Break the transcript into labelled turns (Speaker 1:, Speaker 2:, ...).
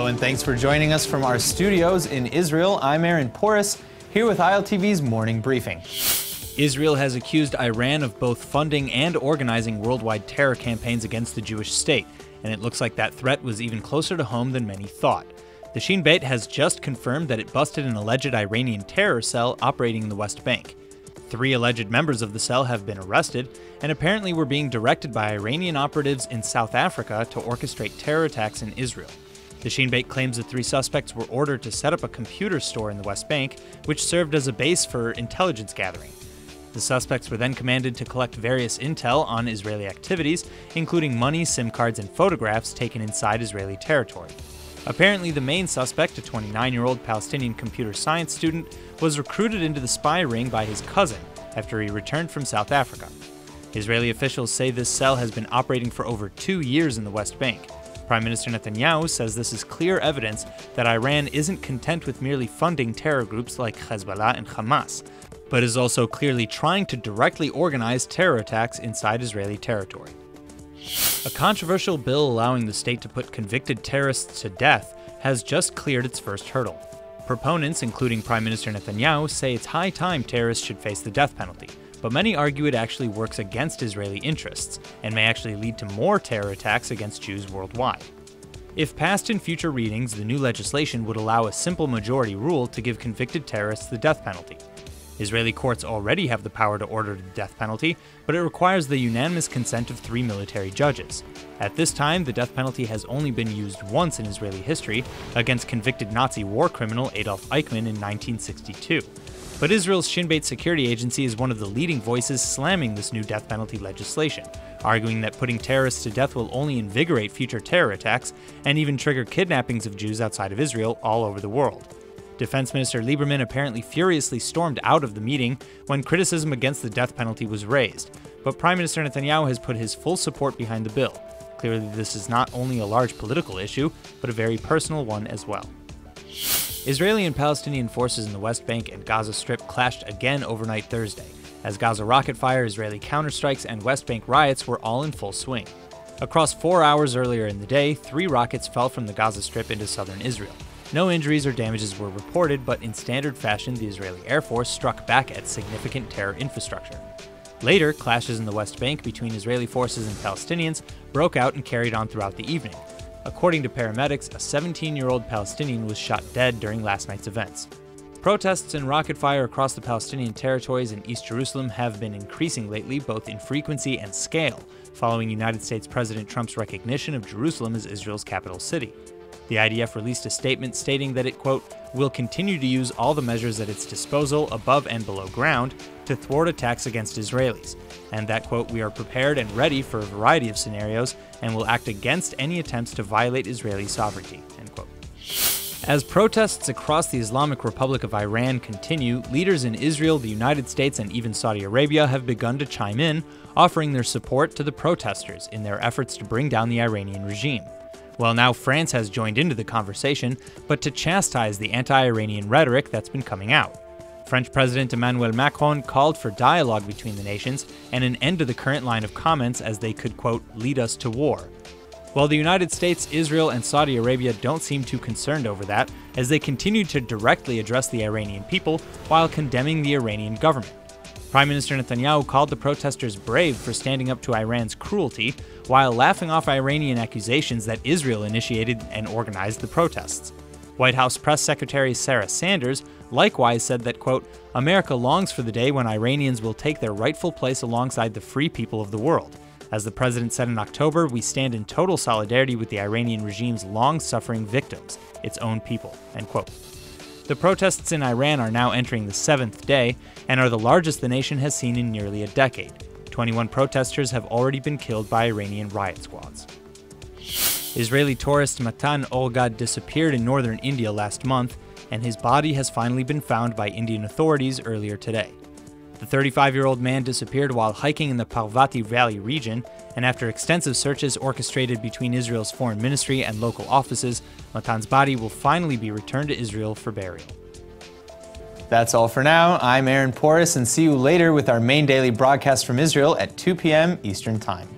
Speaker 1: Hello and thanks for joining us from our studios in Israel. I'm Aaron Porras, here with ILTV's morning briefing.
Speaker 2: Israel has accused Iran of both funding and organizing worldwide terror campaigns against the Jewish state, and it looks like that threat was even closer to home than many thought. The SHIN has just confirmed that it busted an alleged Iranian terror cell operating in the West Bank. 3 alleged members of the cell have been arrested, and apparently were being directed by Iranian operatives in South Africa to orchestrate terror attacks in Israel. The SHIN claims the 3 suspects were ordered to set up a computer store in the West Bank, which served as a base for intelligence gathering. The suspects were then commanded to collect various intel on Israeli activities, including money, SIM cards, and photographs taken inside Israeli territory. Apparently, the main suspect, a 29-year-old Palestinian computer science student, was recruited into the spy ring by his cousin after he returned from South Africa. Israeli officials say this cell has been operating for over 2 years in the West Bank. Prime Minister Netanyahu says this is clear evidence that Iran isn't content with merely funding terror groups like Hezbollah and Hamas, but is also clearly trying to directly organize terror attacks inside Israeli territory. A controversial bill allowing the state to put convicted terrorists to death has just cleared its first hurdle. Proponents, including Prime Minister Netanyahu, say it's high time terrorists should face the death penalty, but many argue it actually works against Israeli interests and may actually lead to more terror attacks against Jews worldwide. If passed in future readings, the new legislation would allow a simple majority rule to give convicted terrorists the death penalty. Israeli courts already have the power to order the death penalty, but it requires the unanimous consent of 3 military judges. At this time, the death penalty has only been used once in Israeli history, against convicted Nazi war criminal Adolf Eichmann in 1962. But Israel's SHIN security agency is one of the leading voices slamming this new death penalty legislation, arguing that putting terrorists to death will only invigorate future terror attacks and even trigger kidnappings of Jews outside of Israel all over the world. Defense Minister Lieberman apparently furiously stormed out of the meeting when criticism against the death penalty was raised, but Prime Minister Netanyahu has put his full support behind the bill. Clearly, this is not only a large political issue, but a very personal one as well. Israeli and Palestinian forces in the West Bank and Gaza Strip clashed again overnight Thursday, as Gaza rocket fire, Israeli counterstrikes, and West Bank riots were all in full swing. Across 4 hours earlier in the day, 3 rockets fell from the Gaza Strip into southern Israel. No injuries or damages were reported, but in standard fashion, the Israeli Air Force struck back at significant terror infrastructure. Later, clashes in the West Bank between Israeli forces and Palestinians broke out and carried on throughout the evening. According to paramedics, a 17-year-old Palestinian was shot dead during last night's events. Protests and rocket fire across the Palestinian territories in East Jerusalem have been increasing lately, both in frequency and scale, following United States President Trump's recognition of Jerusalem as Israel's capital city. The I.D.F. released a statement stating that it, quote, will continue to use all the measures at its disposal above and below ground to thwart attacks against Israelis, and that, quote, we are prepared and ready for a variety of scenarios and will act against any attempts to violate Israeli sovereignty, end quote. As protests across the Islamic Republic of Iran continue, leaders in Israel, the United States, and even Saudi Arabia have begun to chime in, offering their support to the protesters in their efforts to bring down the Iranian regime. Well, now France has joined into the conversation, but to chastise the anti-Iranian rhetoric that's been coming out. French President Emmanuel Macron called for dialogue between the nations and an end to the current line of comments as they could, quote, lead us to war. While the United States, Israel, and Saudi Arabia don't seem too concerned over that, as they continue to directly address the Iranian people while condemning the Iranian government. Prime Minister Netanyahu called the protesters brave for standing up to Iran's cruelty, while laughing off Iranian accusations that Israel initiated and organized the protests. White House Press Secretary Sarah Sanders likewise said that, quote, America longs for the day when Iranians will take their rightful place alongside the free people of the world. As the president said in October, we stand in total solidarity with the Iranian regime's long-suffering victims, its own people, end quote. The protests in Iran are now entering the 7th day and are the largest the nation has seen in nearly a decade. 21 protesters have already been killed by Iranian riot squads. Israeli tourist Matan Olgad disappeared in northern India last month, and his body has finally been found by Indian authorities earlier today. The 35-year-old man disappeared while hiking in the Parvati Valley region, and after extensive searches orchestrated between Israel's foreign ministry and local offices, Matan's body will finally be returned to Israel for burial.
Speaker 1: That's all for now. I'm Aaron Porras, and see you later with our main daily broadcast from Israel at 2 p.m. Eastern Time.